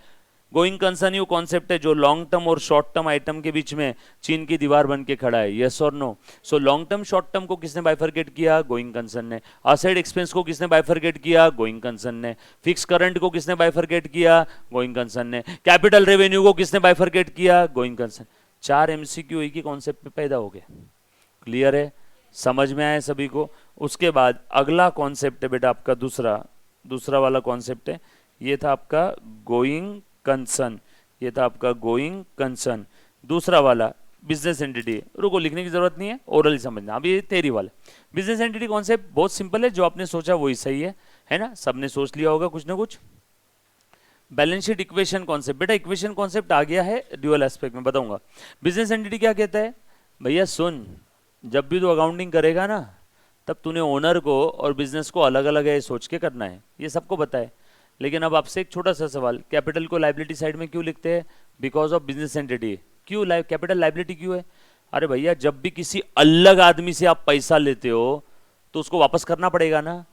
गोइंग कंसर्न वो कॉन्सेप्ट है जो लॉन्ग टर्म और शॉर्ट टर्म आइटम के बीच में चीन की दीवार बन के खड़ा है। यस और no? So long term short term को किसने बाइफरकेट किया? गोइंग कंसर्न ने। असेट एक्सपेंस को किसने बाइफरकेट किया? गोइंग कंसर्न ने। फिक्स करंट को किसने बाइफरकेट किया? गोइंग कंसर्न ने। कैपिटल रेवेन्यू को किसने बाइफरकेट किया? Going concern. 4 एमसीक्यू एक ही कॉन्सेप्ट में पैदा हो गए। क्लियर है? समझ में आया सभी को? उसके बाद अगला कॉन्सेप्ट है बेटा आपका दूसरा वाला कॉन्सेप्ट है, ये था आपका गोइंग कंसर्न, ये था आपका गोइंग कंसर्न। दूसरा वाला बिजनेस एंटिटी, रुको लिखने की जरूरत नहीं है, ओरली समझना। अभी ये थ्योरी वाला बिजनेस एंटिटी कॉन्सेप्ट बहुत सिंपल है, जो आपने सोचा वही सही है ना, सबने सोच लिया होगा कुछ ना कुछ। बैलेंस शीट इक्वेशन कॉन्सेप्ट, बेटा इक्वेशन कॉन्सेप्ट आ गया है ड्यूअल एस्पेक्ट में, बताऊंगा। बिजनेस एंटिटी क्या कहता है? भैया सुन, जब भी तू अकाउंटिंग करेगा ना, तब तूने ओनर को और बिजनेस को अलग अलग है सोच के करना है, ये सबको पता है। लेकिन अब आपसे एक छोटा सा सवाल, कैपिटल को लाइबिलिटी साइड में क्यों लिखते हैं? Because of business entity. क्यों कैपिटल लाइबिलिटी क्यों है? अरे भैया जब भी किसी अलग आदमी से आप पैसा लेते हो तो उसको वापस करना पड़ेगा ना,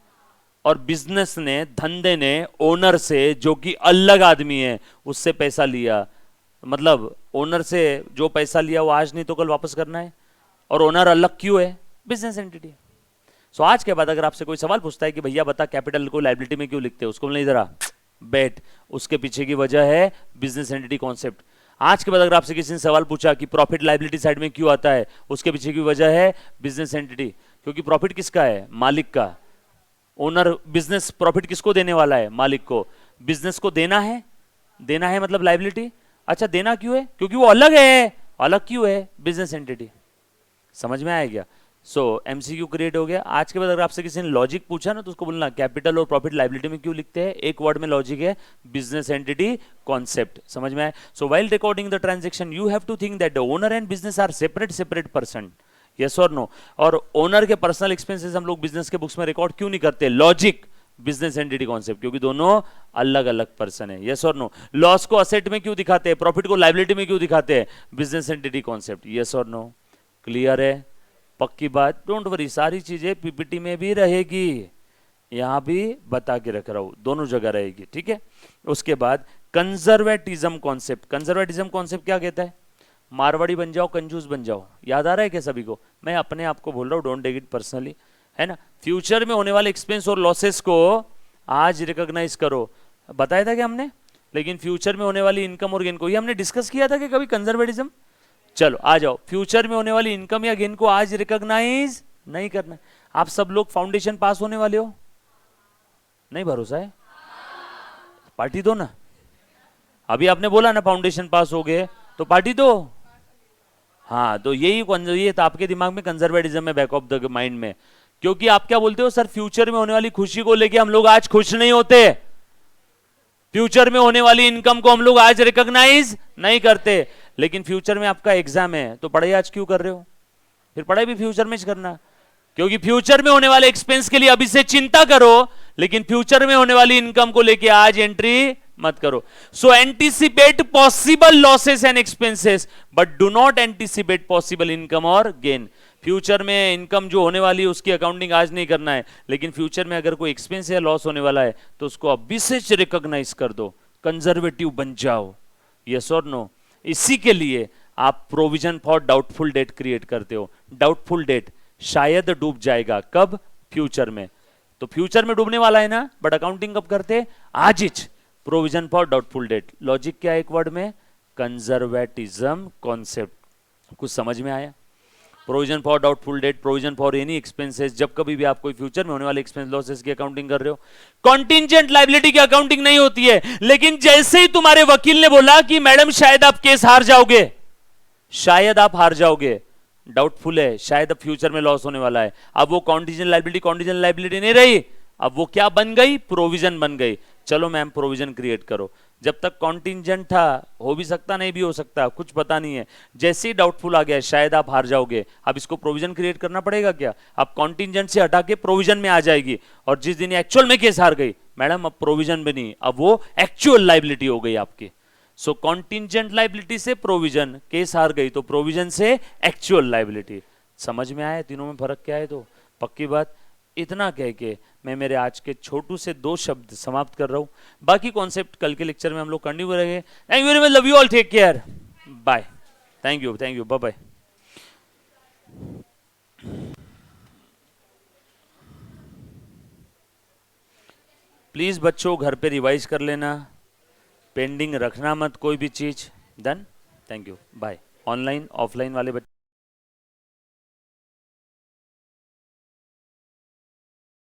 और बिजनेस ने, धंधे ने ओनर से जो कि अलग आदमी है उससे पैसा लिया, मतलब ओनर से जो पैसा लिया वो आज नहीं तो कल वापस करना है, और ओनर अलग क्यों है? Business entity. सो आज के बाद अगर आपसे कोई सवाल पूछता है कि भैया बता कैपिटल को लायबिलिटी में क्यों लिखते हो, उसको बोलना इधर आ बैठ, उसके पीछे की वजह है बिजनेस एंटिटी कॉन्सेप्ट। आज के बाद अगर आपसे किसी ने सवाल पूछा कि प्रॉफिट लायबिलिटी साइड में क्यों आता है, उसके पीछे की वजह है बिजनेस एंटिटी। क्योंकि प्रॉफिट किसका है? मालिक का। ओनर बिजनेस प्रॉफिट किसको देने वाला है? मालिक को। बिजनेस को देना है मतलब लायबिलिटी। अच्छा देना क्यों है? क्योंकि वो अलग है। अलग क्यों है? Business entity. समझ में आया क्या? सो एमसीक्यू क्रिएट हो गया। आज के बाद अगर आपसे किसी ने लॉजिक पूछा ना, तो उसको बोलना कैपिटल और प्रॉफिट लायबिलिटी में क्यों लिखते हैं, एक वर्ड में लॉजिक है बिजनेस एंटिटी कॉन्सेप्ट। समझ में आया? So while recording the transaction you have to think that the owner and business are separate person. Yes और नो? और ओनर के पर्सनल एक्सपेंसेस हम लोग बिजनेस के बुक्स में रिकॉर्ड क्यों नहीं करते? लॉजिक बिजनेस एंटिटी कॉन्सेप्ट, क्योंकि दोनों अलग अलग पर्सन है। यस और नो? लॉस को असेट में क्यों दिखाते हैं, प्रॉफिट को लायबिलिटी में क्यों दिखाते हैं? Business entity concept. यस और नो? क्लियर है? पक्की बात, डोंट वरी, सारी चीजें पीपीटी में भी रहेगी, यहां भी बता के रख रहा हूं, दोनों जगह रहेगी, ठीक है। उसके बाद कंजर्वेटिज्म कॉन्सेप्ट, कंजर्वेटिज्म कॉन्सेप्ट क्या कहता है? मारवाड़ी बन जाओ, कंजूस बन जाओ, याद आ रहा है क्या सभी को? मैं अपने आप को बोल रहा हूं, डोंट टेक इट पर्सनली, है ना। फ्यूचर में होने वाले एक्सपेंस और लॉसेस को आज रिकॉग्नाइज करो, बताया था कि हमने, लेकिन फ्यूचर में होने वाली इनकम और गेन को, ये हमने डिस्कस किया था कि कभी कंजर्वेटिज्म। चलो आ जाओ, फ्यूचर में होने वाली इनकम या गेन को आज रिकॉग्नाइज नहीं करना। आप सब लोग फाउंडेशन पास होने वाले हो, नहीं भरोसा है? पार्टी दो ना, अभी आपने बोला ना फाउंडेशन पास हो गए तो पार्टी दो। हाँ, तो ये तो आपके दिमाग में कंजर्वेटिज्म है, बैक ऑफ द माइंड में, क्योंकि आप क्या बोलते हो, सर फ्यूचर में होने वाली खुशी को लेके हम लोग आज खुश नहीं होते, फ्यूचर में होने वाली इनकम को हम लोग आज रिकॉग्नाइज नहीं करते। लेकिन फ्यूचर में आपका एग्जाम है तो पढ़ाई आज क्यों कर रहे हो? फिर पढ़ाई भी फ्यूचर में करना, क्योंकि फ्यूचर में होने वाले एक्सपेंस के लिए अभी से चिंता करो, लेकिन फ्यूचर में होने वाली इनकम को लेके आज एंट्री मत करो। So anticipate possible losses and expenses but do not anticipate possible income और गेन। फ्यूचर में इनकम जो होने वाली है उसकी अकाउंटिंग आज नहीं करना है, लेकिन फ्यूचर में अगर कोई एक्सपेंस या लॉस होने वाला है तो उसको अभी से रिकॉग्नाइज कर दो, कंजर्वेटिव बन जाओ, यस और नो। इसी के लिए आप provision for doubtful date create करते हो। डाउटफुल डेट शायद डूब जाएगा, कब? फ्यूचर में। तो फ्यूचर में डूबने वाला है ना, बट अकाउंटिंग कब करते? आज ही। Provision for doubtful debt, logic क्या है एक वर्ड में? Conservatism concept. कुछ समझ में आया? Provision for doubtful debt, provision for any expenses, जब कभी भी आप कोई फ्यूचर में होने वाले एक्सपेंस लॉसेस की अकाउंटिंग कर रहे हो। कॉन्टिंजेंट लायबिलिटी की अकाउंटिंग नहीं होती है, लेकिन जैसे ही तुम्हारे वकील ने बोला कि मैडम शायद आप केस हार जाओगे, शायद आप हार जाओगे, डाउटफुल है, शायद अब फ्यूचर में लॉस होने वाला है, अब वो कॉन्टिजेंट लायबिलिटी नहीं रही, अब वो क्या बन गई? प्रोविजन बन गई। चलो मैम प्रोविजन क्रिएट करो। जब तक कॉन्टिंजेंट था, हो भी सकता नहीं भी हो सकता, कुछ पता नहीं है, जैसे ही डाउटफुल आ गया शायद आप हार जाओगे, अब इसको प्रोविजन क्रिएट करना पड़ेगा क्या? अब कॉन्टिंजेंट से हटा के प्रोविजन में आ जाएगी, और जिस दिन एक्चुअल में केस हार गई मैडम, अब प्रोविजन भी नहीं, अब वो एक्चुअल लायबिलिटी हो गई आपकी। सो कॉन्टिंजेंट लायबिलिटी से प्रोविजन, केस हार गई तो प्रोविजन से एक्चुअल लायबिलिटी। समझ में आया तीनों में फर्क क्या है? तो पक्की बात। इतना कह के मैं मेरे आज के छोटू से 2 शब्द समाप्त कर रहा हूं, बाकी कॉन्सेप्ट कल के लेक्चर में हम लोग कंटिन्यू करेंगे। Thank you very much, love you all, take care, bye, thank you, bye bye. Please बच्चों घर पे रिवाइज कर लेना, पेंडिंग रखना मत कोई भी चीज। Done, thank you, bye. Online offline वाले बच्चे